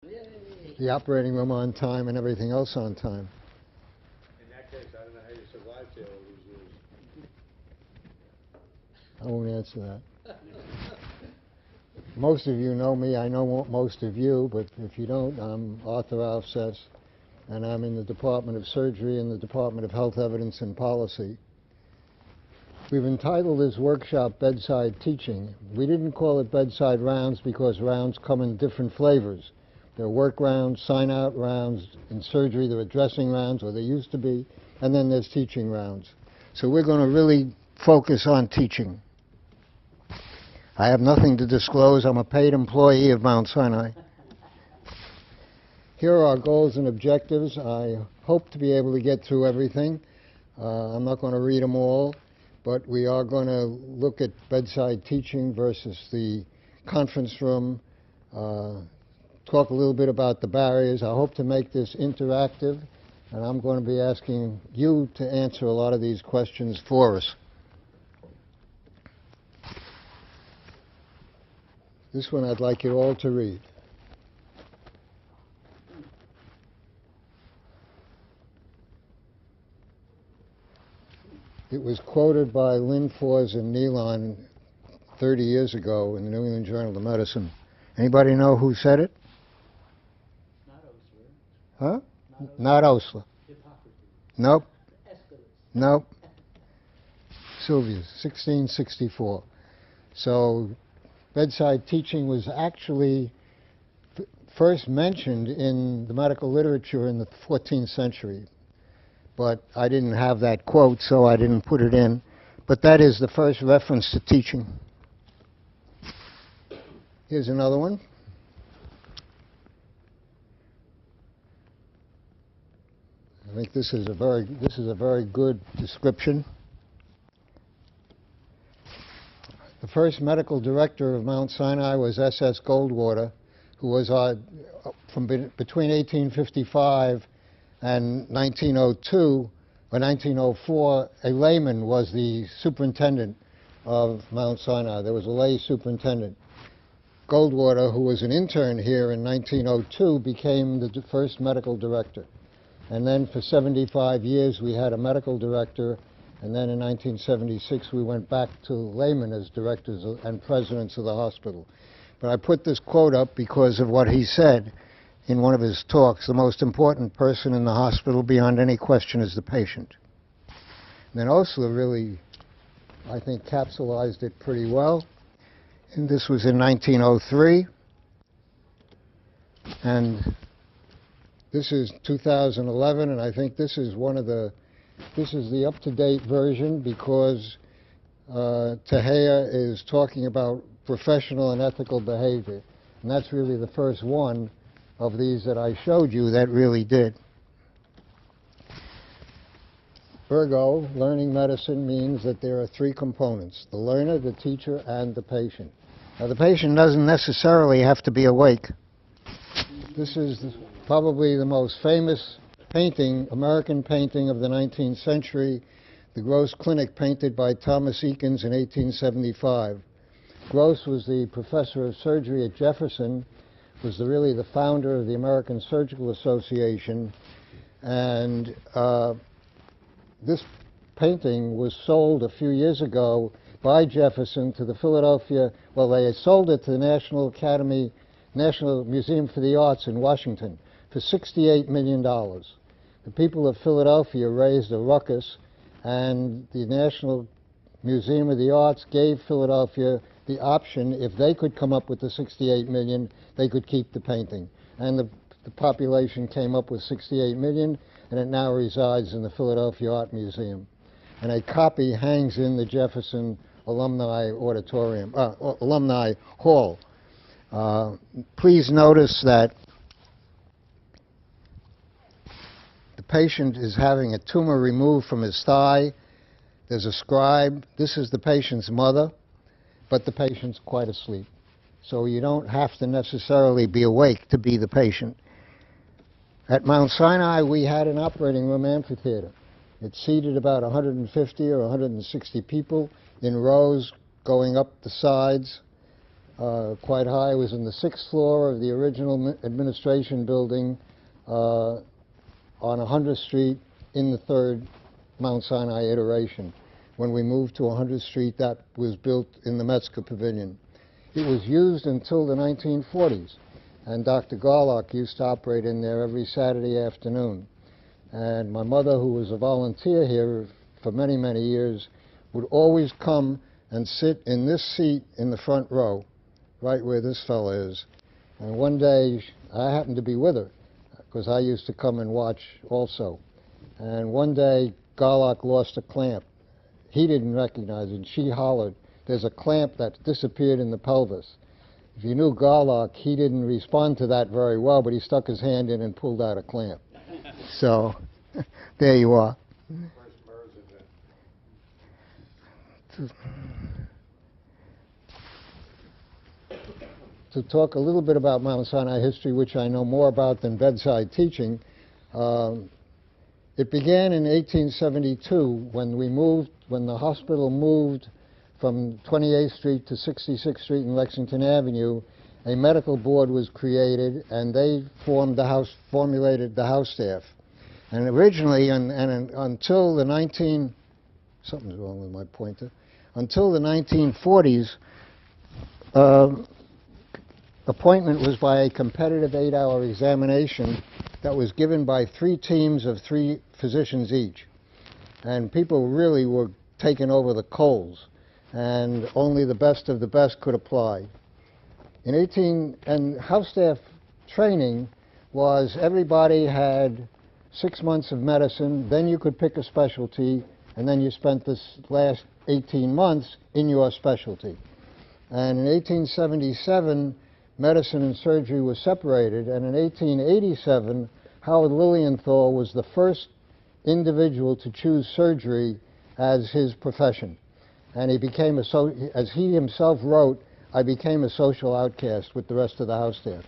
the operating room on time and everything else on time. In that case, I don't know how you survived there all these years. I won't answer that. Most of you know me. I know most of you, but if you don't, I'm Arthur Aufses, and I'm in the Department of Surgery and the Department of Health Evidence and Policy. We've entitled this workshop Bedside Teaching. We didn't call it Bedside Rounds because rounds come in different flavors. There are work rounds, sign-out rounds. In surgery, there are dressing rounds, or there used to be, and then there's teaching rounds. So we're going to really focus on teaching. I have nothing to disclose. I'm a paid employee of Mount Sinai. Here are our goals and objectives. I hope to be able to get through everything. I'm not going to read them all, but we are going to look at bedside teaching versus the conference room, talk a little bit about the barriers. I hope to make this interactive, and I'm going to be asking you to answer a lot of these questions for us. This one I'd like you all to read. It was quoted by Lynn Fors and Nealon 30 years ago in the New England Journal of Medicine. Anybody know who said it? Not Osler. Huh? Not Osler. Hippocrates. Nope. Aeschylus. Nope. Sylvius, 1664. So bedside teaching was actually first mentioned in the medical literature in the 14th century. But I didn't have that quote, so I didn't put it in. But that is the first reference to teaching. Here's another one. I think this is a very good description. The first medical director of Mount Sinai was S.S. Goldwater, who was between 1855 and 1902 or 1904. A layman was the superintendent of Mount Sinai. There was a lay superintendent. Goldwater, who was an intern here in 1902, became the first medical director. And then for 75 years we had a medical director, and then in 1976 we went back to laymen as directors and presidents of the hospital. But I put this quote up because of what he said in one of his talks. The most important person in the hospital beyond any question is the patient. And then Osler really, I think, capsulized it pretty well. And this was in 1903. And this is 2011, and I think this is the up-to-date version because Tehea is talking about professional and ethical behavior. And that's really the first one of these that I showed you that really did. Ergo, learning medicine means that there are three components: the learner, the teacher, and the patient. Now, the patient doesn't necessarily have to be awake. This is probably the most famous painting, American painting of the 19th century, the Gross Clinic, painted by Thomas Eakins in 1875. Gross was the professor of surgery at Jefferson, was really the founder of the American Surgical Association, and this painting was sold a few years ago by Jefferson to the Philadelphia, well, they sold it to the National Museum for the Arts in Washington for $68 million. The people of Philadelphia raised a ruckus, and the National Museum of the Arts gave Philadelphia the option, if they could come up with the $68 million, they could keep the painting. And the population came up with $68 million, and it now resides in the Philadelphia Art Museum. And a copy hangs in the Jefferson Alumni Auditorium, Alumni Hall. Please notice that the patient is having a tumor removed from his thigh. There's a scribe. This is the patient's mother, but the patient's quite asleep. So you don't have to necessarily be awake to be the patient. At Mount Sinai, we had an operating room amphitheater. It seated about 150 or 160 people in rows going up the sides. quite high. It was in the 6th floor of the original administration building on 100th Street in the 3rd Mount Sinai iteration. When we moved to 100th Street, that was built in the Metzger Pavilion. It was used until the 1940s, and Dr. Garlock used to operate in there every Saturday afternoon. And my mother, who was a volunteer here for many, many years, would always come and sit in this seat in the front row, right where this fella is. And one day, I happened to be with her, because I used to come and watch also. And one day, Garlock lost a clamp. He didn't recognize it, and she hollered, "There's a clamp that disappeared in the pelvis." If you knew Garlock, he didn't respond to that very well, but he stuck his hand in and pulled out a clamp. So, there you are. First MERS event. To talk a little bit about Mount Sinai history, which I know more about than bedside teaching, it began in 1872 when the hospital moved from 28th Street to 66th Street and Lexington Avenue. A medical board was created, and they formulated the house staff. And originally, until the something's wrong with my pointer, until the 1940s, appointment was by a competitive 8-hour examination that was given by 3 teams of 3 physicians each. And people really were taking over the coals, and only the best of the best could apply. And house staff training was everybody had 6 months of medicine, then you could pick a specialty, and then you spent this last 18 months in your specialty. And in 1877, medicine and surgery was separated, and in 1887, Howard Lilienthal was the first individual to choose surgery as his profession. And he became as he himself wrote, "I became a social outcast with the rest of the house staff."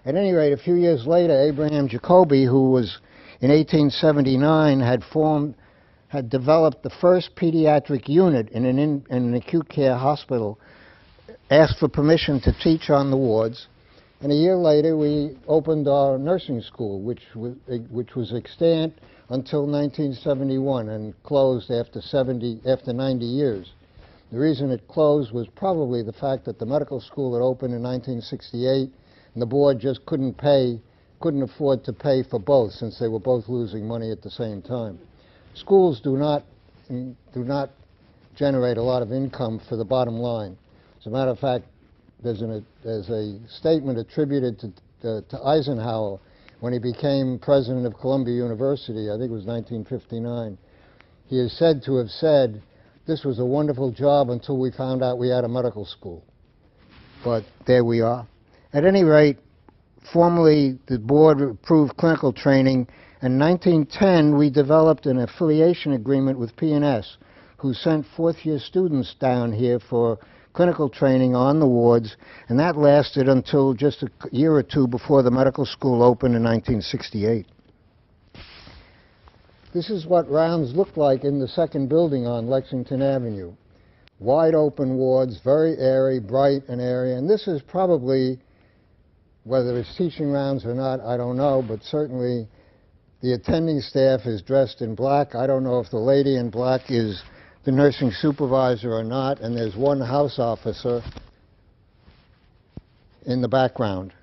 At any rate, a few years later, Abraham Jacoby, who was in 1879, had developed the first pediatric unit in an acute care hospital, asked for permission to teach on the wards, and a year later we opened our nursing school, which was extant until 1971 and closed after 90 years. The reason it closed was probably the fact that the medical school had opened in 1968, and the board just couldn't afford to pay for both, since they were both losing money at the same time. Schools do not generate a lot of income for the bottom line. As a matter of fact, there's a statement attributed to Eisenhower when he became president of Columbia University. I think it was 1959. He is said to have said, "This was a wonderful job until we found out we had a medical school." But there we are. At any rate, formally the board approved clinical training. In 1910, we developed an affiliation agreement with P&S, who sent 4th-year students down here for clinical training on the wards, and that lasted until just a year or 2 before the medical school opened in 1968. This is what rounds looked like in the 2nd building on Lexington Avenue. Wide open wards, very airy, bright and airy, and this is probably, whether it's teaching rounds or not, I don't know, but certainly the attending staff is dressed in black. I don't know if the lady in black is the nursing supervisor or not, and there's one house officer in the background.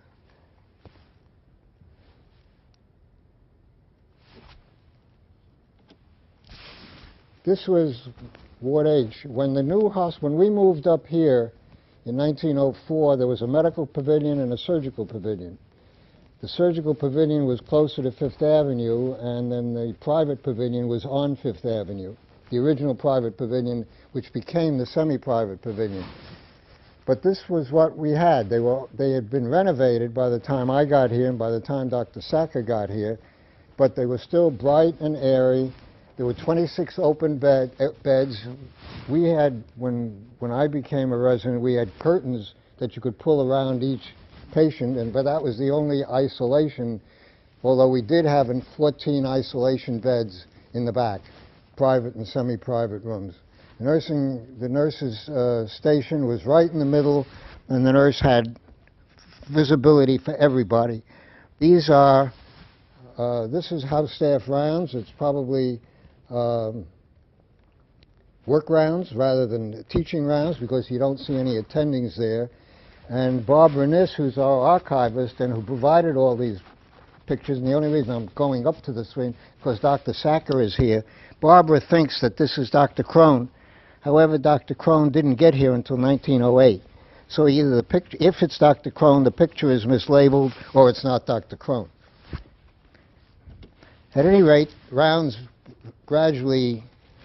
This was Ward H. When we moved up here in 1904, there was a medical pavilion and a surgical pavilion. The surgical pavilion was closer to 5th Avenue, and then the private pavilion was on 5th Avenue. The original private pavilion, which became the semi-private pavilion. But this was what we had. They had been renovated by the time I got here and by the time Dr. Sacker got here, but they were still bright and airy. There were 26 open beds. We had, when I became a resident, we had curtains that you could pull around each patient, but that was the only isolation, although we did have 14 isolation beds in the back, private and semi-private rooms. The nurse's station was right in the middle, and the nurse had visibility for everybody. These are, this is house staff rounds. It's probably work rounds rather than teaching rounds because you don't see any attendings there. And Barbara Niss, who's our archivist and who provided all these pictures, and the only reason I'm going up to the screen because Dr. Sacker is here. Barbara thinks that this is Dr. Crone. However, Dr. Crone didn't get here until 1908. So either the picture, if it's Dr. Crone, the picture is mislabeled, or it's not Dr. Crone. At any rate, rounds gradually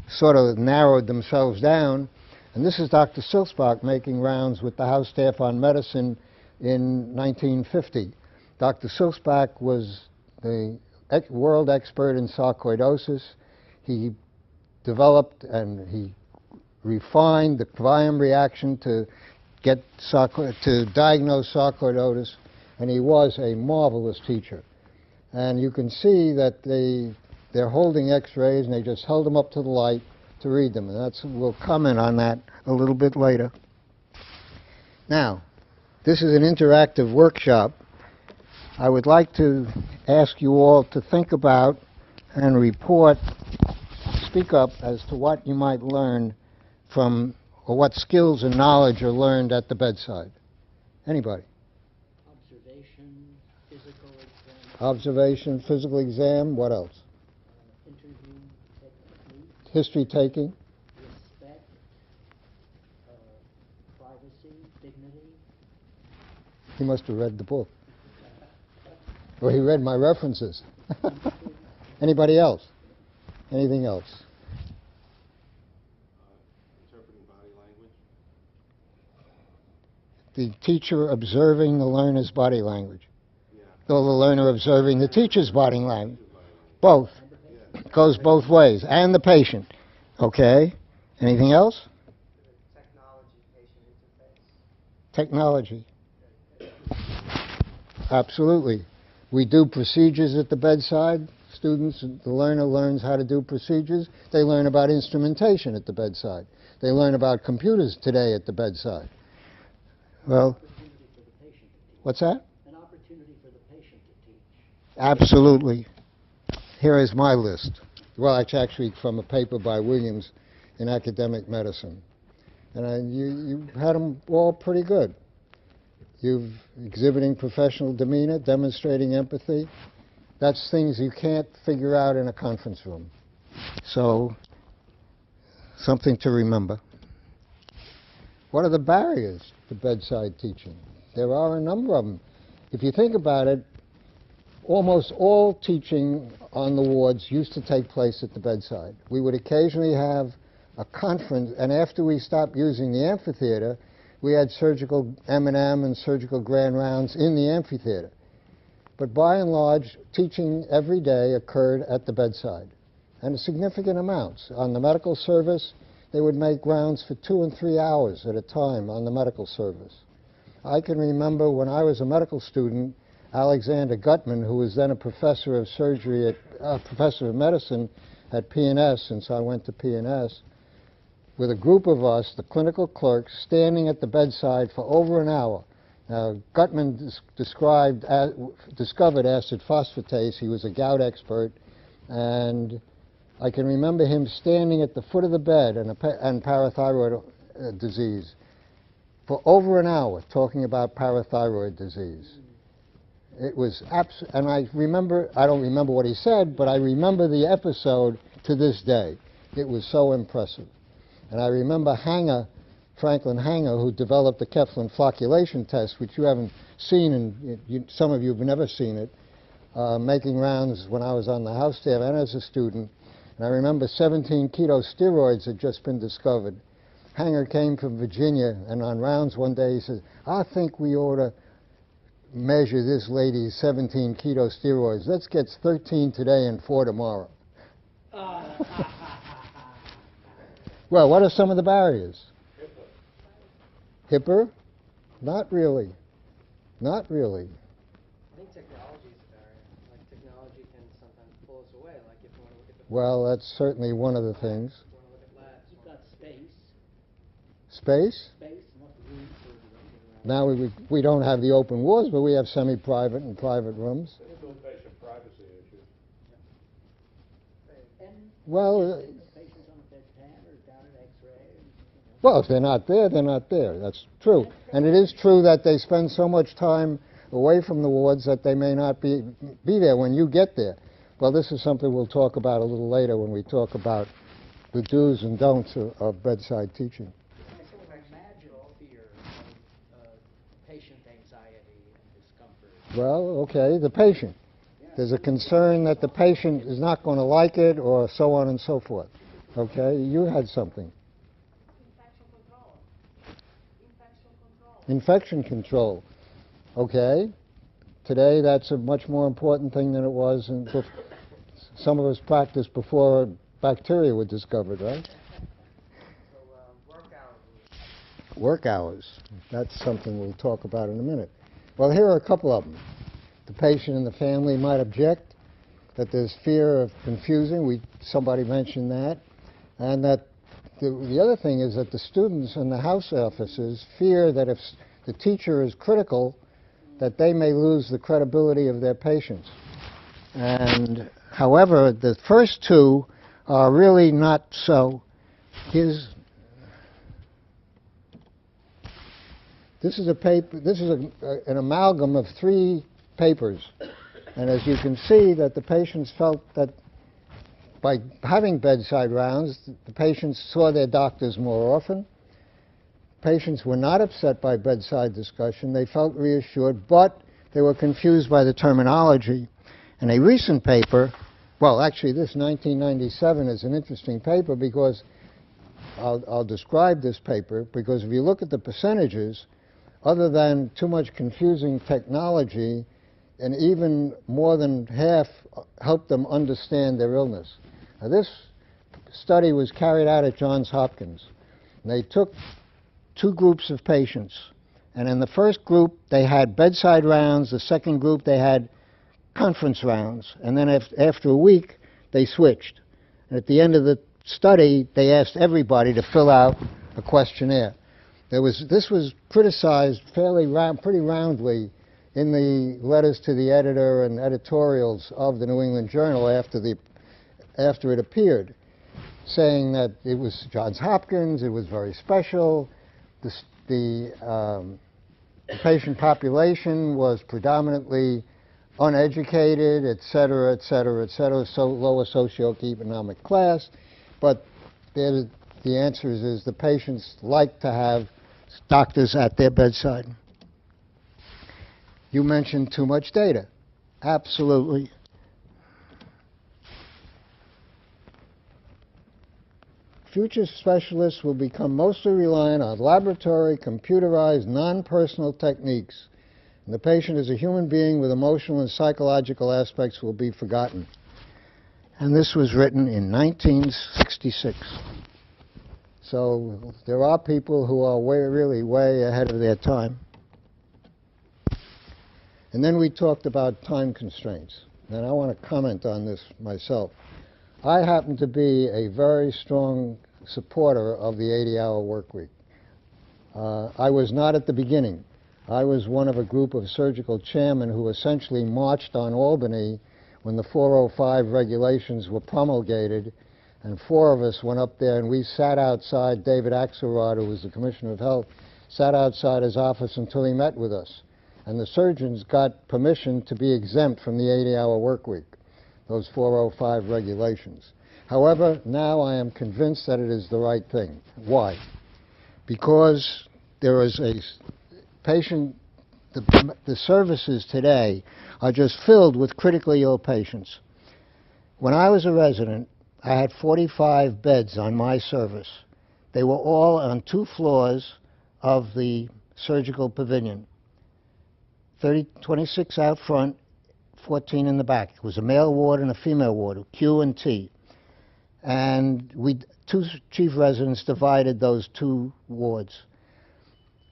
sort of narrowed themselves down, and this is Dr. Siltzbach making rounds with the house staff on medicine in 1950. Dr. Siltzbach was the world expert in sarcoidosis. He developed and he refined the Viome reaction to diagnose sarcoidosis, and he was a marvelous teacher. And you can see that they're holding x-rays, and they just held them up to the light to read them. And we'll comment on that a little bit later. Now, this is an interactive workshop. I would like to ask you all to think about and report, speak up as to what you might learn from, or what skills and knowledge are learned at the bedside. Anybody? Observation, physical exam. Observation, physical exam, what else? Interview technique. History taking. Respect. Privacy, dignity. He must have read the book. Or he read my references. Anybody else? Anything else? Interpreting body language. The teacher observing the learner's body language. Yeah. Or the learner observing the teacher's body language. Both. Goes both ways. And the patient. Okay. Anything else? Technology, patient interface. Technology. Absolutely. We do procedures at the bedside. Students, the learner learns how to do procedures. They learn about instrumentation at the bedside. They learn about computers today at the bedside. Well, what's that? An opportunity for the patient to teach. Absolutely. Here is my list. Well, it's actually from a paper by Williams in Academic Medicine. And you had them all pretty good. You've exhibiting professional demeanor, demonstrating empathy. That's things you can't figure out in a conference room. So, something to remember. What are the barriers to bedside teaching? There are a number of them. If you think about it, almost all teaching on the wards used to take place at the bedside. We would occasionally have a conference, and after we stopped using the amphitheater, we had surgical M&M and surgical grand rounds in the amphitheater. But by and large, teaching every day occurred at the bedside, and significant amounts. On the medical service, they would make rounds for 2 and 3 hours at a time on the medical service. I can remember when I was a medical student, Alexander Gutman, who was then a professor of surgery, professor of medicine at P&S, since I went to P&S, with a group of us, the clinical clerks, standing at the bedside for over an hour. Now, Gutman discovered acid phosphatase. He was a gout expert, and I can remember him standing at the foot of the bed and parathyroid disease for over an hour talking about parathyroid disease. It was and I don't remember what he said, but I remember the episode to this day. It was so impressive. And I remember Franklin Hanger, who developed the Keflin flocculation test, which you haven't seen, and some of you have never seen it, making rounds when I was on the house staff and as a student. And I remember 17 keto steroids had just been discovered. Hanger came from Virginia, and on rounds one day he says, I think we ought to measure this lady's 17 keto steroids. Let's get 13 today and 4 tomorrow. Well, what are some of the barriers? HIPAA? Not really. Not really. I think technology is a barrier. Like, technology can sometimes pull us away. Like, if you want to look at the... Well, that's certainly one of the things. If you want to look at labs. You've got space. Space? Space, enough room for the Now we don't have the open walls, but we have semi-private and private rooms. Still patient privacy issue. And Well, patients on a bedpan or down an X-ray. well, if they're not there, they're not there. That's true. And it is true that they spend so much time away from the wards that they may not be there when you get there. Well, this is something we'll talk about a little later when we talk about the do's and don'ts of bedside teaching. I sort of imagine fear of patient anxiety and discomfort. Well, okay, the patient. There's a concern that the patient is not going to like it or so on and so forth. Okay, you had something. Infection control. Okay. Today, that's a much more important thing than it was, and some of us practiced before bacteria were discovered, right? So, work hours. Work hours. That's something we'll talk about in a minute. Well, here are a couple of them. The patient and the family might object, that there's fear of confusing. Somebody mentioned that. And that the other thing is that the students and the house officers fear that if the teacher is critical, that they may lose the credibility of their patients. And however, the first two are really not so. This is a paper. This is an amalgam of 3 papers, and as you can see, that the patients felt that by having bedside rounds, the patients saw their doctors more often. Patients were not upset by bedside discussion. They felt reassured, but they were confused by the terminology. And a recent paper, well, actually this 1997 is an interesting paper because I'll describe this paper, because if you look at the percentages, other than too much confusing technology, and even more than half helped them understand their illness. Now, this study was carried out at Johns Hopkins. And they took 2 groups of patients. And in the first group, they had bedside rounds. The second group, they had conference rounds. And then after a week, they switched. And at the end of the study, they asked everybody to fill out a questionnaire. This was criticized pretty roundly in the letters to the editor and editorials of the New England Journal after it appeared, saying that it was Johns Hopkins, it was very special, the patient population was predominantly uneducated, et cetera, et cetera, et cetera, so lower socioeconomic class. But the answer is the patients like to have doctors at their bedside. You mentioned too much data. Absolutely. Future specialists will become mostly reliant on laboratory, computerized, non-personal techniques. And the patient as a human being with emotional and psychological aspects will be forgotten. And this was written in 1966. So there are people who are really way ahead of their time. And then we talked about time constraints. And I want to comment on this myself. I happen to be a very strong supporter of the 80-hour work week. I was not at the beginning. I was one of a group of surgical chairmen who essentially marched on Albany when the 405 regulations were promulgated, and 4 of us went up there and we sat outside. David Axelrod, who was the Commissioner of Health, sat outside his office until he met with us. And the surgeons got permission to be exempt from the 80-hour work week, those 405 regulations. However, now I am convinced that it is the right thing. Why? Because there is a patient, the services today are just filled with critically ill patients. When I was a resident, I had 45 beds on my service. They were all on 2 floors of the surgical pavilion. 26 out front, 14 in the back. It was a male ward and a female ward, Q and T. And 2 chief residents divided those 2 wards.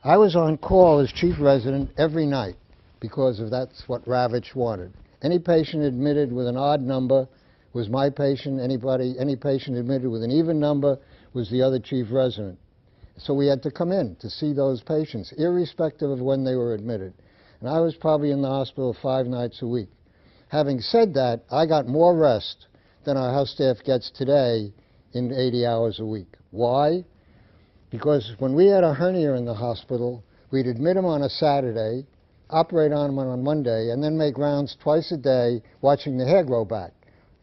I was on call as chief resident every night because that's what Ravitch wanted. Any patient admitted with an odd number was my patient. Any patient admitted with an even number was the other chief resident. So we had to come in to see those patients, irrespective of when they were admitted. And I was probably in the hospital 5 nights a week. Having said that, I got more rest than our house staff gets today in 80 hours a week. Why? Because when we had a hernia in the hospital, we'd admit him on a Saturday, operate on him on Monday, and then make rounds twice a day watching the hair grow back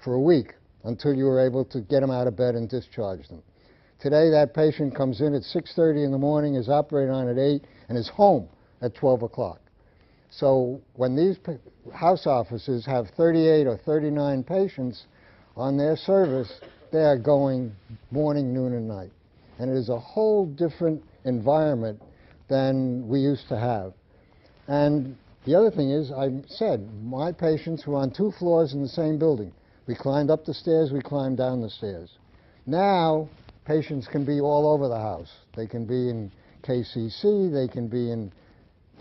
for a week until you were able to get him out of bed and discharge them. Today, that patient comes in at 6:30 in the morning, is operated on at 8, and is home at 12 o'clock. So when these house officers have 38 or 39 patients on their service, they are going morning, noon, and night. And it is a whole different environment than we used to have. And the other thing is, I said, my patients were on 2 floors in the same building. We climbed up the stairs, we climbed down the stairs. Now, patients can be all over the house. They can be in KCC, they can be in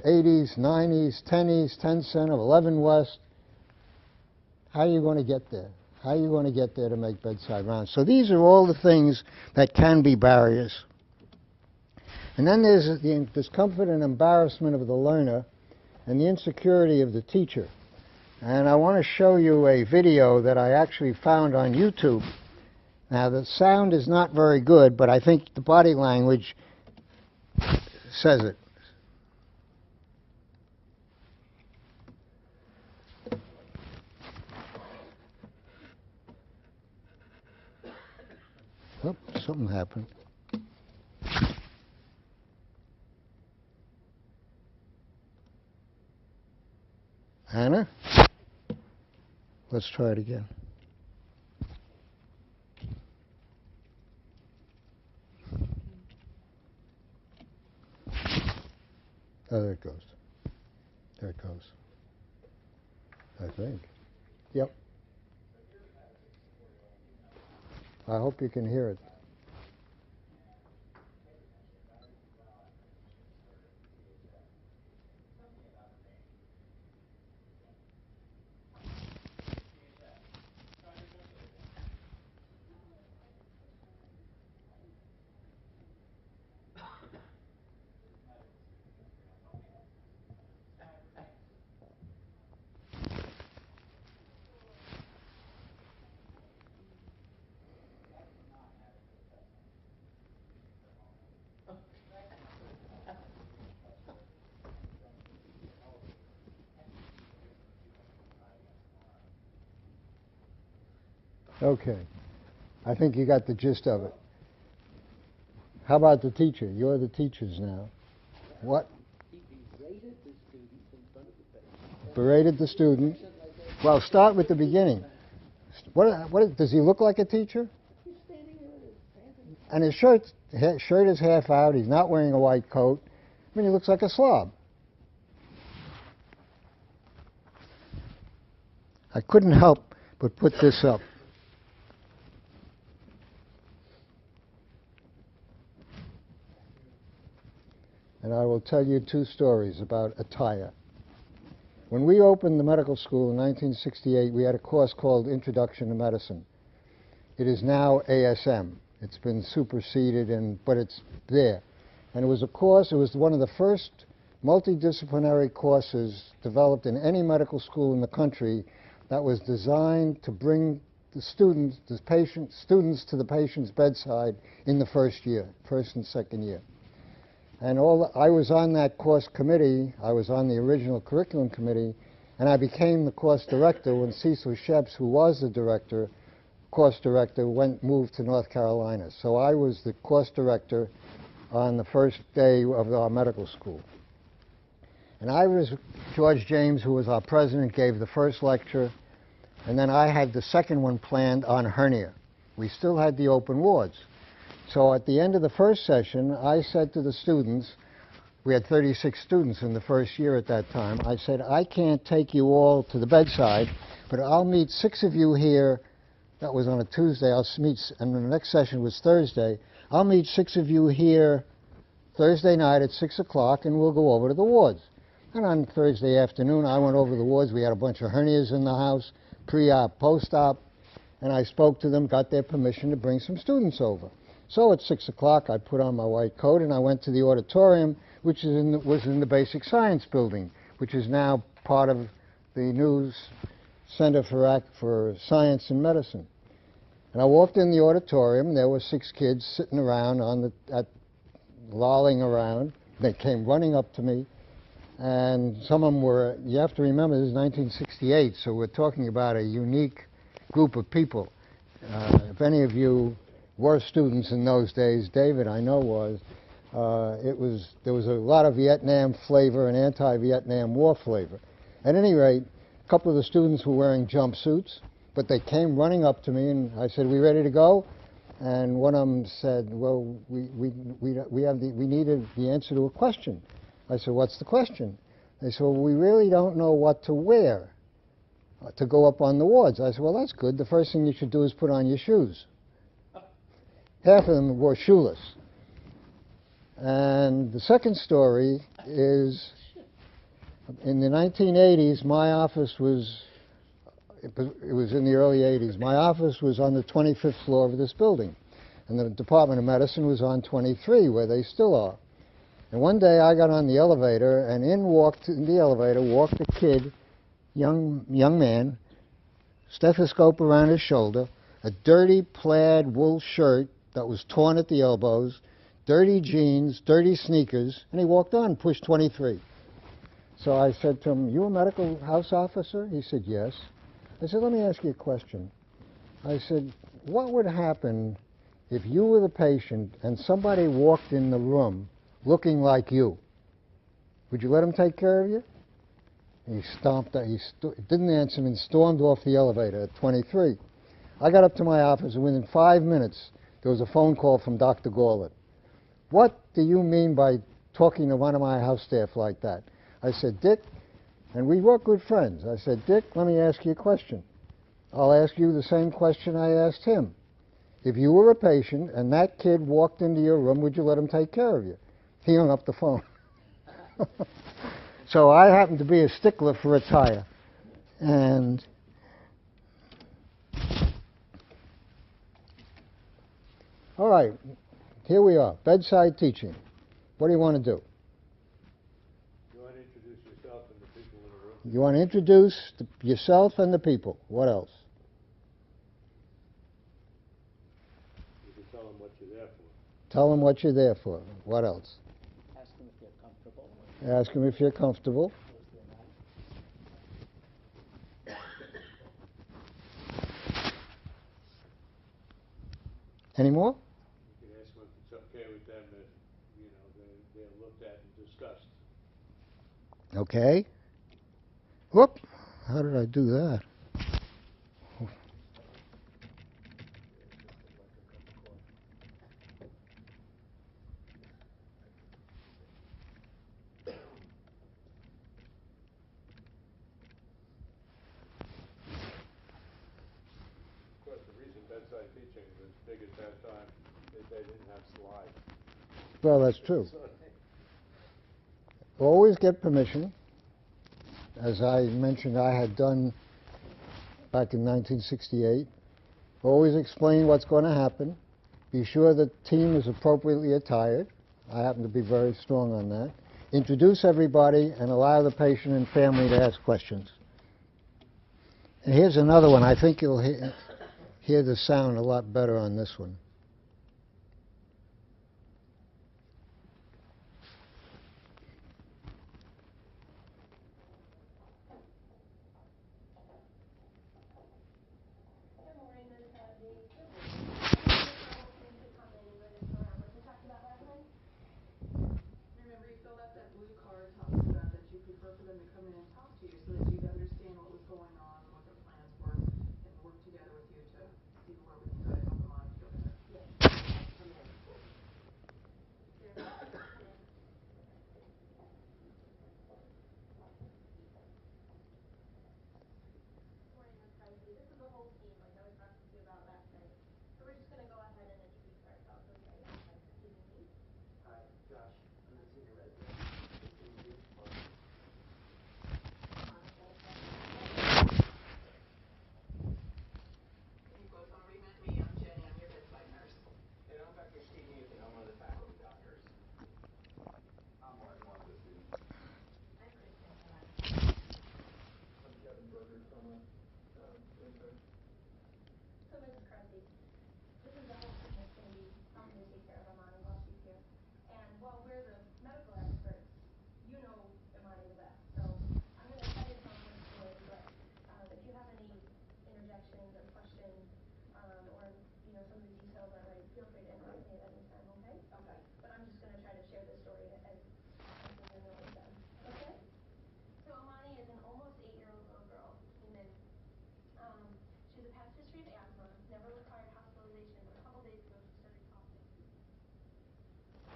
80s, 90s, 10 East, 10 Center, 11 West. How are you going to get there? How are you going to get there to make bedside rounds? So these are all the things that can be barriers. And then there's the discomfort and embarrassment of the learner and the insecurity of the teacher. And I want to show you a video that I actually found on YouTube. Now, the sound is not very good, but I think the body language says it. Oh, something happened. Anna? Let's try it again. Oh, there it goes. There it goes. I think. Yep. I hope you can hear it. Okay. I think you got the gist of it. How about the teacher? You're the teachers now. What? He berated the students in front of the patient. Berated the student. Well, start with the beginning. What does he look like a teacher? He's standing there with his pants in And his shirt is half out. He's not wearing a white coat. I mean, he looks like a slob. I couldn't help but put this up. And I will tell you 2 stories about attire. When we opened the medical school in 1968, we had a course called Introduction to Medicine. It is now ASM. It's been superseded, but it's there. And it was a course, it was one of the first multidisciplinary courses developed in any medical school in the country that was designed to bring the students to the patient's bedside in the first and second year. And I was on that course committee. I was on the original curriculum committee, and I became the course director when Cecil Sheps, who was the course director, moved to North Carolina. So I was the course director on the first day of our medical school. And George James, who was our president, gave the first lecture, and then I had the second one planned on hernia. We still had the open wards. So at the end of the first session, I said to the students, we had 36 students in the first year at that time, I said, I can't take you all to the bedside, but I'll meet 6 of you here. That was on a Tuesday. And the next session was Thursday. I'll meet 6 of you here Thursday night at 6 o'clock, and we'll go over to the wards. And on Thursday afternoon, I went over to the wards. We had a bunch of hernias in the house, pre-op, post-op, and I spoke to them, got their permission to bring some students over. So at 6 o'clock, I put on my white coat and I went to the auditorium, which was in the Basic Science Building, which is now part of the new Center for Science and Medicine. And I walked in the auditorium. There were 6 kids sitting around lolling around. They came running up to me, and some of them were, you have to remember, this is 1968, so we're talking about a unique group of people. If any of you were students in those days, David, I know was, there was a lot of Vietnam flavor and anti-Vietnam War flavor. At any rate, a couple of the students were wearing jumpsuits, but they came running up to me, and I said, "We ready to go?" And one of them said, "Well, we needed the answer to a question." I said, "What's the question?" They said, "Well, we really don't know what to wear to go up on the wards." I said, "Well, that's good. The first thing you should do is put on your shoes." Half of them were shoeless. And the second story is, in the 1980s, my office was, it was in the early 80s, my office was on the 25th floor of this building. And the Department of Medicine was on 23, where they still are. And one day I got on the elevator, and in the elevator walked a kid, young man, stethoscope around his shoulder, a dirty plaid wool shirt that was torn at the elbows, dirty jeans, dirty sneakers, and he walked on, pushed 23. So I said to him, "You a medical house officer?" He said, "Yes." I said, "Let me ask you a question." I said, "What would happen if you were the patient and somebody walked in the room looking like you? Would you let him take care of you?" He stomped, didn't answer me, and stormed off the elevator at 23. I got up to my office, and within 5 minutes, there was a phone call from Dr. Gorlett. "What do you mean by talking to one of my house staff like that?" I said, "Dick," and we were good friends. I said, "Dick, let me ask you a question. I'll ask you the same question I asked him. If you were a patient and that kid walked into your room, would you let him take care of you?" He hung up the phone. So I happen to be a stickler for attire. And all right, here we are, bedside teaching. What do you want to do? You want to introduce yourself and the people in the room? You want to introduce yourself and the people. What else? You can tell them what you're there for. Tell them what you're there for. What else? Ask them if they're comfortable. Ask them if you're comfortable. Any more? You can ask them if it's okay with them if, you know, they're looked at and discussed. Okay. Whoop. How did I do that? Of course, the reason bedside teaching was big at that time is they didn't have slides. Well, that's true. Always get permission. As I mentioned, I had done back in 1968. Always explain what's going to happen. Be sure the team is appropriately attired. I happen to be very strong on that. Introduce everybody and allow the patient and family to ask questions. And here's another one. I think you'll hear the sound a lot better on this one. Remember, you filled out that blue card talking about that you prefer for them to come in and talk to you so that you'd understand what was going on, what their plans were, and work together with you to see where we can go to help them out and feel better.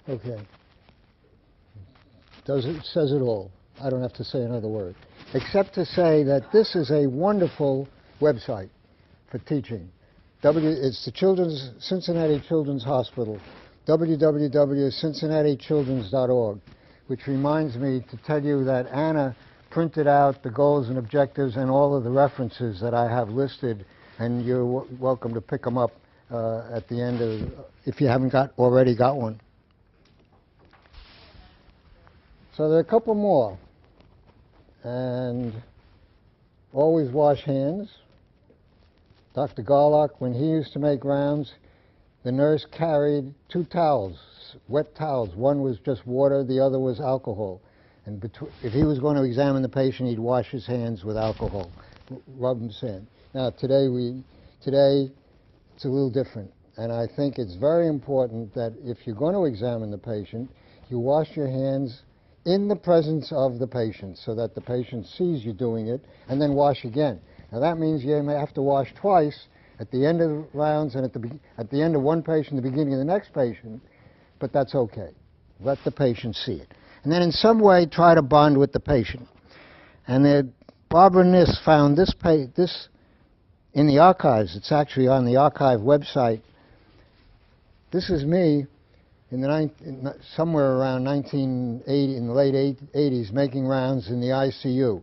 Okay. Says it all. I don't have to say another word, except to say that this is a wonderful website for teaching. It's the Cincinnati Children's Hospital, www.cincinnatichildrens.org, which reminds me to tell you that Anna printed out the goals and objectives and all of the references that I have listed, and you're welcome to pick them up at the end of, if you haven't already got one. So there are a couple more. And always wash hands. Dr. Garlock, when he used to make rounds, the nurse carried 2 towels, wet towels. One was just water, the other was alcohol. And if he was going to examine the patient, he'd wash his hands with alcohol, rub his in. Now, today it's a little different. And I think it's very important that if you're going to examine the patient, you wash your hands in the presence of the patient so that the patient sees you doing it, and then wash again. Now that means you may have to wash twice, at the end of the rounds and at the end of one patient, the beginning of the next patient, but that's okay. Let the patient see it. And then in some way try to bond with the patient. And Barbara Niss found this in the archives. It's actually on the archive website. This is me somewhere around 1980, in the late 80s, making rounds in the ICU.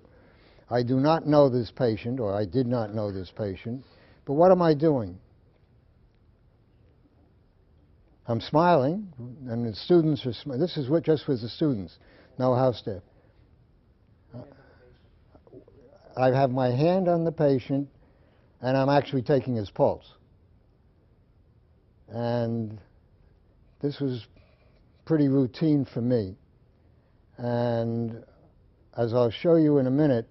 I do not know this patient, or I did not know this patient, but what am I doing? I'm smiling, and the students are smiling. This is just with the students, no house staff. I have my hand on the patient, and I'm actually taking his pulse. And this was pretty routine for me. And as I'll show you in a minute,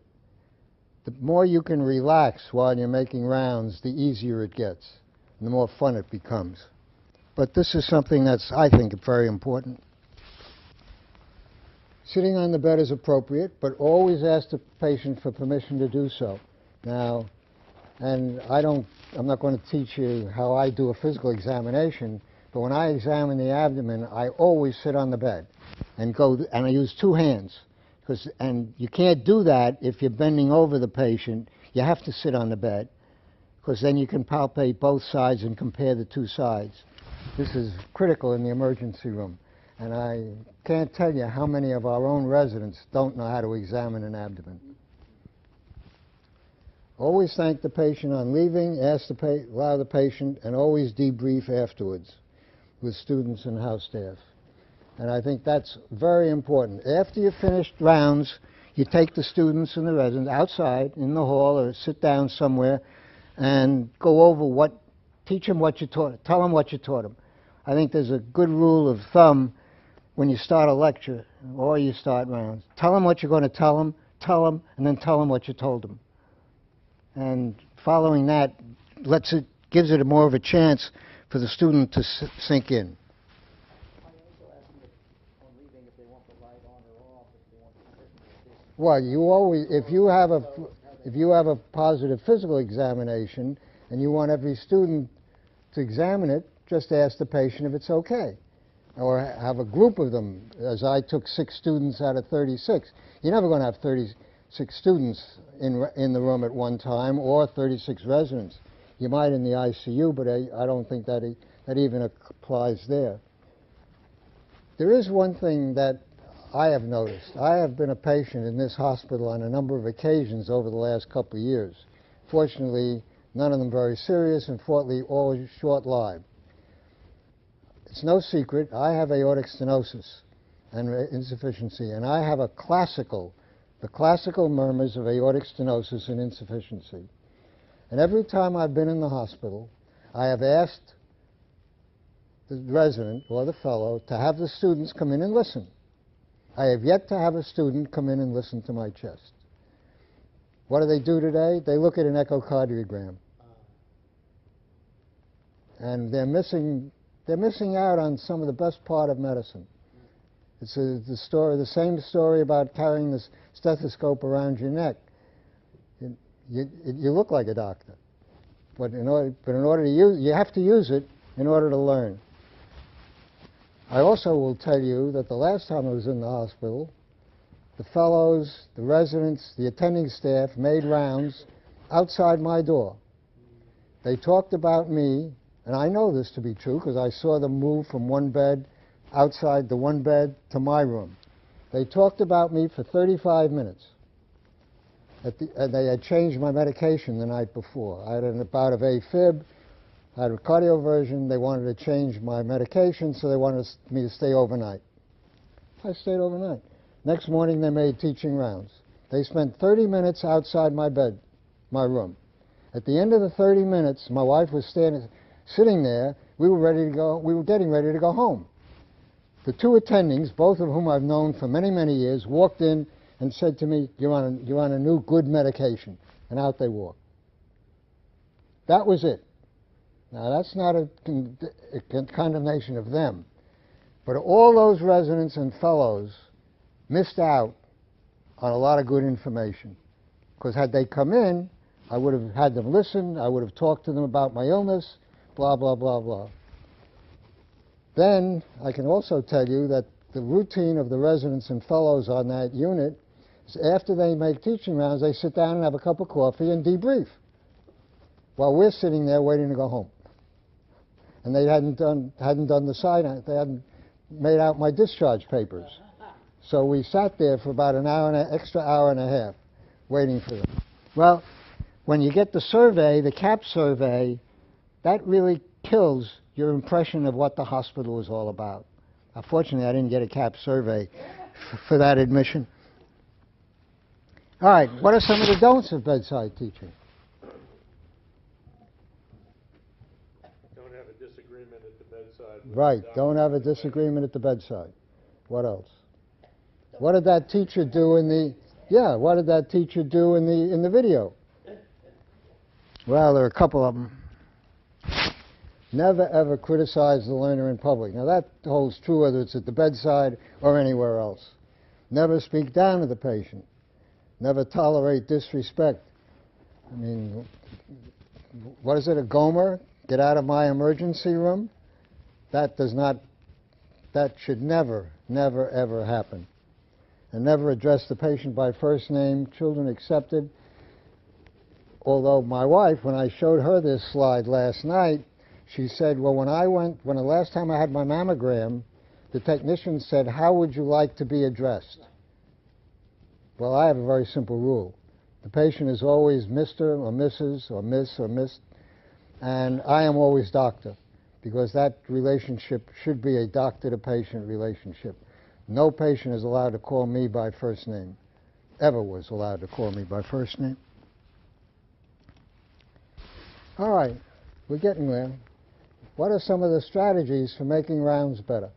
the more you can relax while you're making rounds, the easier it gets, and the more fun it becomes. But this is something that's, I think, very important. Sitting on the bed is appropriate, but always ask the patient for permission to do so. Now, and I'm not going to teach you how I do a physical examination, but when I examine the abdomen, I always sit on the bed and I use 2 hands. And you can't do that if you're bending over the patient. You have to sit on the bed, because then you can palpate both sides and compare the 2 sides. This is critical in the emergency room. And I can't tell you how many of our own residents don't know how to examine an abdomen. Always thank the patient on leaving, allow the patient, and always debrief afterwards with students and house staff. And I think that's very important. After you've finished rounds, you take the students and the residents outside in the hall or sit down somewhere and go over teach them what you taught, tell them what you taught them. I think there's a good rule of thumb when you start a lecture or you start rounds. Tell them what you're going to tell them, and then tell them what you told them. And following that gives it more of a chance for the student to sink in. Well, you always, if you have a positive physical examination and you want every student to examine it, just ask the patient if it's okay. Or have a group of them, as I took 6 students out of 36. You're never going to have 36 students in the room at one time, or 36 residents. You might in the ICU, but I don't think that even applies there. There is one thing that I have noticed. I have been a patient in this hospital on a number of occasions over the last couple of years. Fortunately, none of them very serious, and fortunately, all short-lived. It's no secret, I have aortic stenosis and insufficiency, and I have the classical murmurs of aortic stenosis and insufficiency. And every time I've been in the hospital, I have asked the resident or the fellow to have the students come in and listen. I have yet to have a student come in and listen to my chest. What do they do today? They look at an echocardiogram. And they're missing out on some of the best part of medicine. It's the same story about carrying the stethoscope around your neck. You look like a doctor, but in order to use, you have to use it in order to learn. I also will tell you that the last time I was in the hospital, the fellows, the residents, the attending staff made rounds outside my door. They talked about me, and I know this to be true because I saw them move from one bed outside the one bed to my room. They talked about me for 35 minutes. And they had changed my medication the night before. I had a bout of AFib, I had a cardioversion. They wanted to change my medication, so they wanted me to stay overnight. I stayed overnight. Next morning, they made teaching rounds. They spent 30 minutes outside my bed, my room. At the end of the 30 minutes, my wife was sitting there. We were ready to go. We were getting ready to go home. The two attendings, both of whom I've known for many, many years, walked in and said to me, you're on a new good medication. And out they walked. That was it. Now, that's not a condemnation of them. But all those residents and fellows missed out on a lot of good information. Because had they come in, I would have had them listen, I would have talked to them about my illness, blah, blah, blah, blah. Then, I can also tell you that the routine of the residents and fellows on that unit is after they make teaching rounds, they sit down and have a cup of coffee and debrief while we're sitting there waiting to go home. And they hadn't done the sign, they hadn't made out my discharge papers. So we sat there for about an extra hour and a half waiting for them. Well, when you get the survey, the CAP survey, that really kills your impression of what the hospital is all about. Unfortunately, I didn't get a CAP survey for that admission. All right, what are some of the don'ts of bedside teaching? Don't have a disagreement at the bedside. Right, don't have a disagreement at the bedside. What else? What did that teacher do in the, what did that teacher do in the video? Well, there are a couple of them. Never ever criticize the learner in public. Now that holds true whether it's at the bedside or anywhere else. Never speak down to the patient. Never tolerate disrespect. I mean, what is it, a Gomer? Get out of my emergency room? That should never, never, ever happen. And never address the patient by first name, children accepted. Although my wife, when I showed her this slide last night, she said, well, when the last time I had my mammogram, the technician said, how would you like to be addressed? Well, I have a very simple rule. The patient is always Mr. or Mrs. or Miss or Miss, and I am always doctor, because that relationship should be a doctor-to-patient relationship. No patient is allowed to call me by first name, ever was allowed to call me by first name. All right, we're getting there. What are some of the strategies for making rounds better?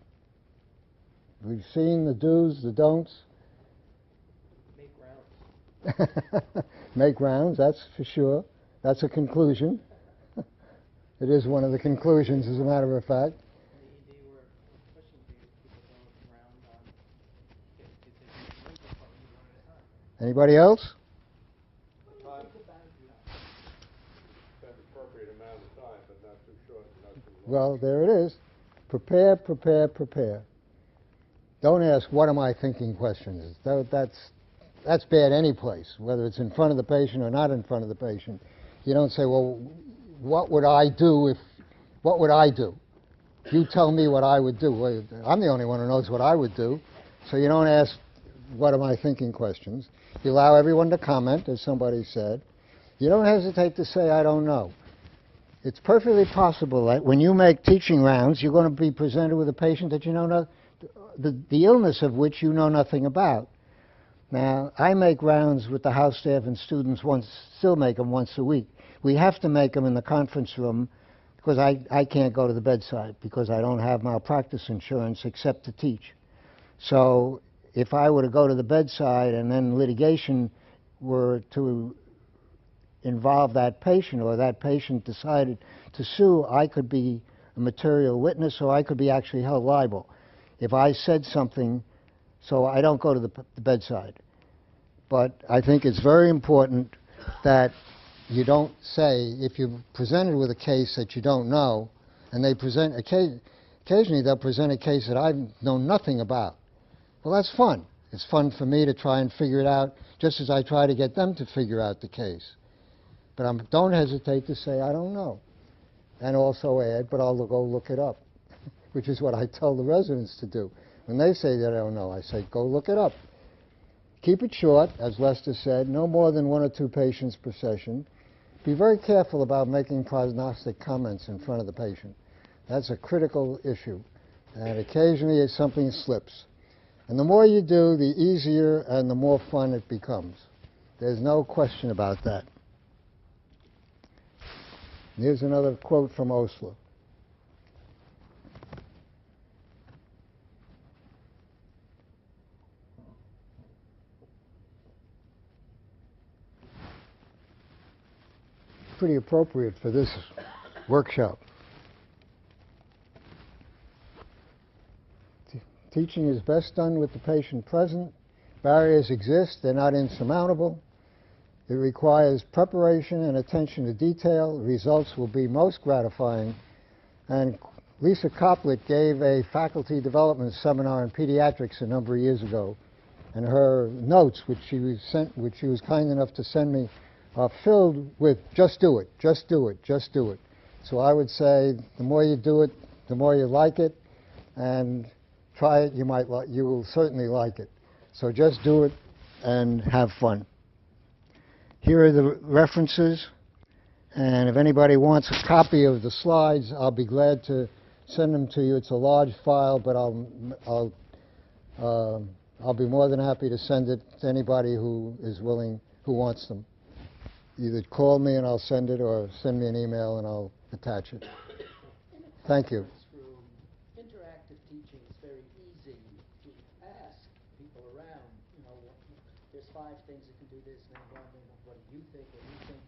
We've seen the do's, the don'ts. Make rounds. Make rounds, that's for sure. That's a conclusion. It is one of the conclusions, as a matter of fact. The ED were pushing people going round on get the department one at a time. Anybody else? Time. Spend appropriate amount of time, but not too short and not too long. Well, there it is. Prepare, prepare, prepare. Don't ask, what am I thinking questions. That's bad any place, whether it's in front of the patient or not in front of the patient. You don't say, well, what would I do? You tell me what I would do. Well, I'm the only one who knows what I would do. So you don't ask, what am I thinking questions. You allow everyone to comment, as somebody said. You don't hesitate to say, I don't know. It's perfectly possible that when you make teaching rounds, you're going to be presented with a patient that you know the illness of which you know nothing about. Now, I make rounds with the house staff and students still make them once a week. We have to make them in the conference room because I can't go to the bedside because I don't have malpractice insurance except to teach. So if I were to go to the bedside and then litigation were to involve that patient or that patient decided to sue, I could be a material witness or I could be actually held liable if I said something. So I don't go to the bedside. But I think it's very important that you don't say, if you're presented with a case that you don't know, and they present a occasionally they'll present a case that I know nothing about. Well, that's fun. It's fun for me to try and figure it out, just as I try to get them to figure out the case. But don't hesitate to say, I don't know. And also add, but I'll go look it up, which is what I tell the residents to do. When they say they don't know, I say, go look it up. Keep it short, as Lester said, no more than 1 or 2 patients per session. Be very careful about making prognostic comments in front of the patient. That's a critical issue. And occasionally something slips. And the more you do, the easier and the more fun it becomes. There's no question about that. Here's another quote from Osler. Pretty appropriate for this workshop. Teaching is best done with the patient present. Barriers exist, they're not insurmountable. It requires preparation and attention to detail. Results will be most gratifying. And Lisa Coplet gave a faculty development seminar in pediatrics a number of years ago. And her notes, which she was kind enough to send me, are filled with just do it, just do it, just do it. So I would say the more you do it, the more you like it. And try it, you will certainly like it. So just do it and have fun. Here are the references, and if anybody wants a copy of the slides, I'll be glad to send them to you. It's a large file, but I'll be more than happy to send it to anybody who is willing, who wants them. Either call me and I'll send it, or send me an email and I'll attach it. Thank you. Interactive teaching is very easy to ask people around, there's 5 things that can do this, and then what do you think, what do you think?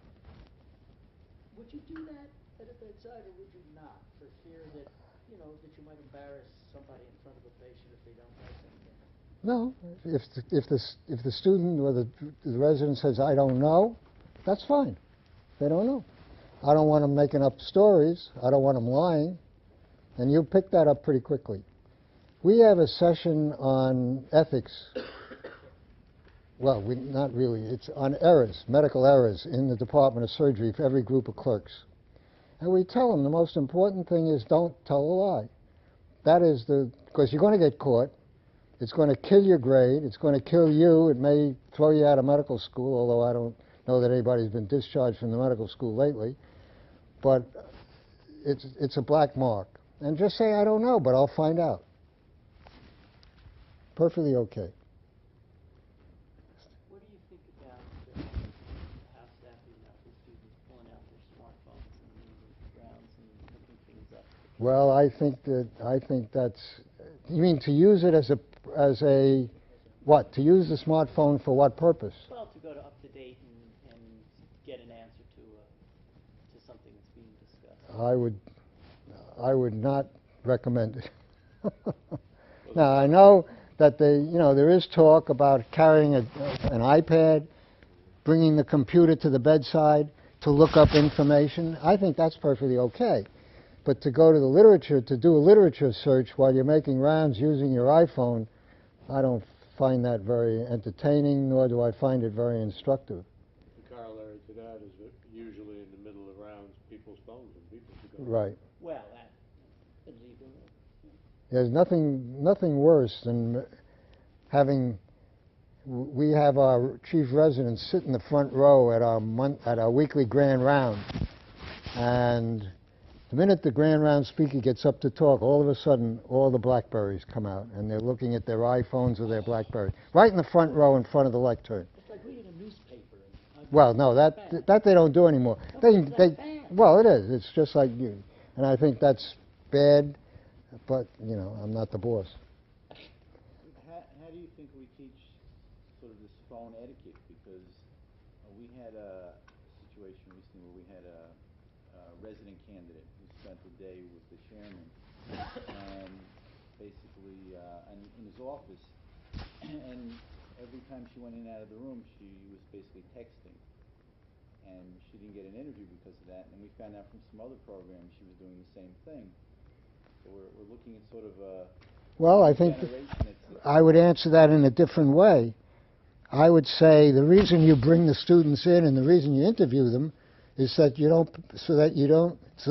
Would you do that at a bedside, or would you not, for fear that, that you might embarrass somebody in front of a patient if they don't know something? No, if the student or the resident says, I don't know, that's fine. They don't know. I don't want them making up stories. I don't want them lying. And you'll pick that up pretty quickly. We have a session on ethics. Well, not really. It's on errors, medical errors in the Department of Surgery for every group of clerks. And we tell them the most important thing is don't tell a lie. That is because you're going to get caught. It's going to kill your grade. It's going to kill you. It may throw you out of medical school, although I don't know that anybody's been discharged from the medical school lately. But it's a black mark. And just say, I don't know, but I'll find out. Perfectly okay. What do you think about how staff and medical students pulling out their smartphones and moving rounds and looking things up? Well, I think that's. You mean to use it as a what? To use the smartphone for what purpose? Well, to go to up to date and get an answer to something that's being discussed. I would not recommend it. Now, I know that there is talk about carrying an iPad, bringing the computer to the bedside to look up information. I think that's perfectly okay. But to go to the literature, to do a literature search while you're making rounds using your iPhone, I don't find that very entertaining, nor do I find it very instructive. The corollary to that is that usually in the middle of rounds, people's phones and people should go. Right. Well, that illegal. There's nothing worse than having. We have our chief residents sit in the front row at our weekly grand round, and the minute the grand round speaker gets up to talk, all of a sudden all the BlackBerries come out, and they're looking at their iPhones or their BlackBerries right in the front row in front of the lectern. It's like reading a newspaper. Well, no, that they don't do anymore. Well, it is. It's just like you, and I think that's bad. But I'm not the boss. How do you think we teach sort of this phone etiquette? Because we had a situation recently where we had a resident candidate who spent the day with the chairman, and basically in his office, and every time she went in and out of the room, she was basically texting, and she didn't get an interview because of that. And we found out from some other programs she was doing the same thing. So we're looking at sort of a Well, I think generation that's I would answer that in a different way. I would say the reason you bring the students in and the reason you interview them is that so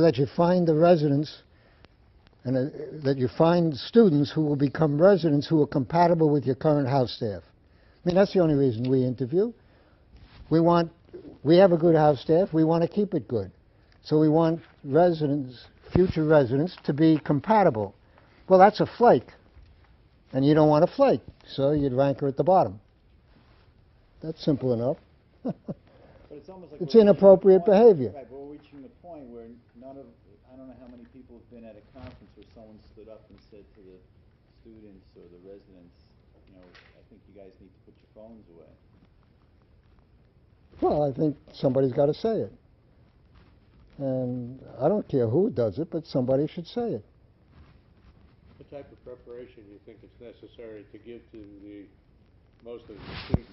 that you find the residents and that you find students who will become residents who are compatible with your current house staff. I mean, that's the only reason we interview. We have a good house staff. We want to keep it good. So we want future residents, to be compatible. Well, that's a flake. And you don't want a flake, so you'd rank her at the bottom. That's simple enough. But it's almost like It's we're reaching inappropriate the point- behavior. Right, but we're reaching the point where I don't know how many people have been at a conference where someone stood up and said to the students or the residents, you know, I think you guys need to put your phones away. Well, I think somebody's got to say it. And I don't care who does it, but somebody should say it. What type of preparation do you think is necessary to give to most of the students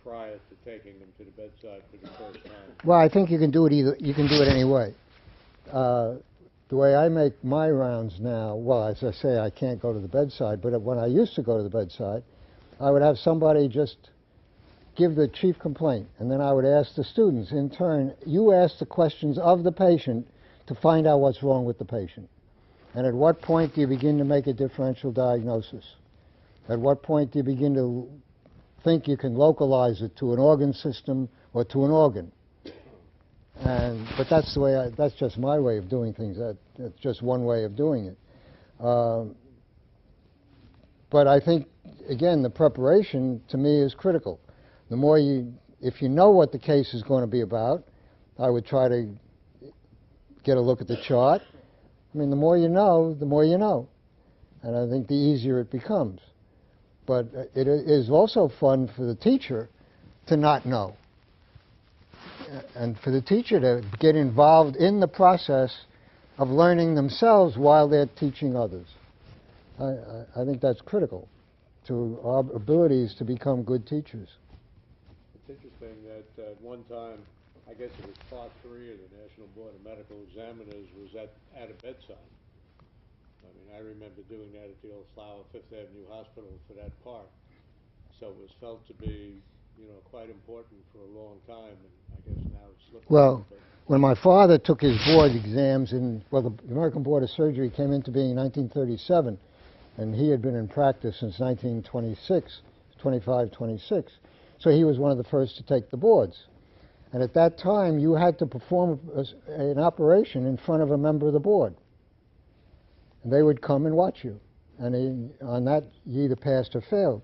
prior to taking them to the bedside for the first time? Well, I think you can do it any way. The way I make my rounds now, well, as I say, I can't go to the bedside, but when I used to go to the bedside, I would have somebody just give the chief complaint, and then I would ask the students, in turn, you ask the questions of the patient to find out what's wrong with the patient. And at what point do you begin to make a differential diagnosis? At what point do you begin to think you can localize it to an organ system or to an organ? But that's that's just my way of doing things. That's just one way of doing it. But I think, again, the preparation to me is critical. The more if you know what the case is going to be about, I would try to get a look at the chart. I mean, the more you know, the more you know. And I think the easier it becomes. But it is also fun for the teacher to not know. And for the teacher to get involved in the process of learning themselves while they're teaching others. I think that's critical to our abilities to become good teachers. It's interesting that at one time, I guess it was Part 3 of the National Board of Medical Examiners was at a bedside. I mean, I remember doing that at the old Flower Fifth Avenue Hospital for that part. So it was felt to be, you know, quite important for a long time, and I guess now it's slipped. Well, when my father took his board exams the American Board of Surgery came into being in 1937, and he had been in practice since 1926, 26. So he was one of the first to take the boards. And at that time, you had to perform an operation in front of a member of the board. And they would come and watch you. And on that, you either passed or failed.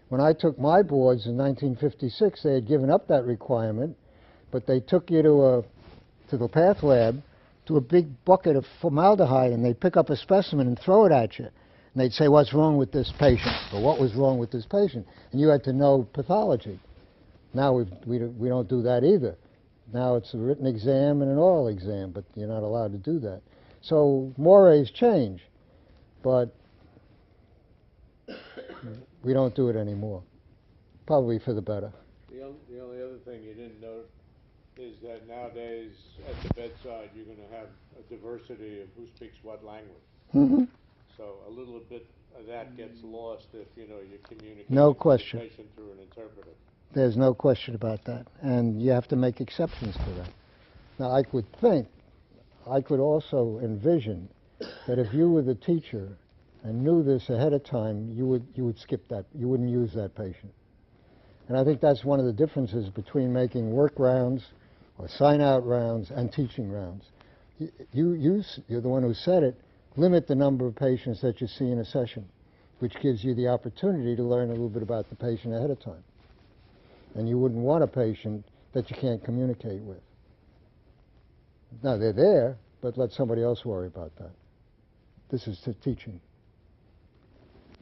When I took my boards in 1956, they had given up that requirement, but they took you to the path lab, to a big bucket of formaldehyde, and they'd pick up a specimen and throw it at you. And they'd say, what's wrong with this patient? Or what was wrong with this patient? And you had to know pathology. Now we don't do that either. Now it's a written exam and an oral exam, but you're not allowed to do that. So mores change, but we don't do it anymore. Probably for the better. The only other thing you didn't note is that nowadays at the bedside you're going to have a diversity of who speaks what language. Mm-hmm. So a little bit of that gets lost if, you know, you communicate No with the question. patient through an interpreter. There's no question about that, and you have to make exceptions to that. Now, I could also envision that if you were the teacher and knew this ahead of time, you would skip that. You wouldn't use that patient. And I think that's one of the differences between making work rounds or sign-out rounds and teaching rounds. You're the one who said it. Limit the number of patients that you see in a session, which gives you the opportunity to learn a little bit about the patient ahead of time. And you wouldn't want a patient that you can't communicate with. Now, they're there, but let somebody else worry about that. This is teaching.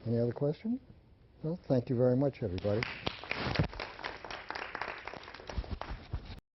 Any other questions? Well, thank you very much, everybody.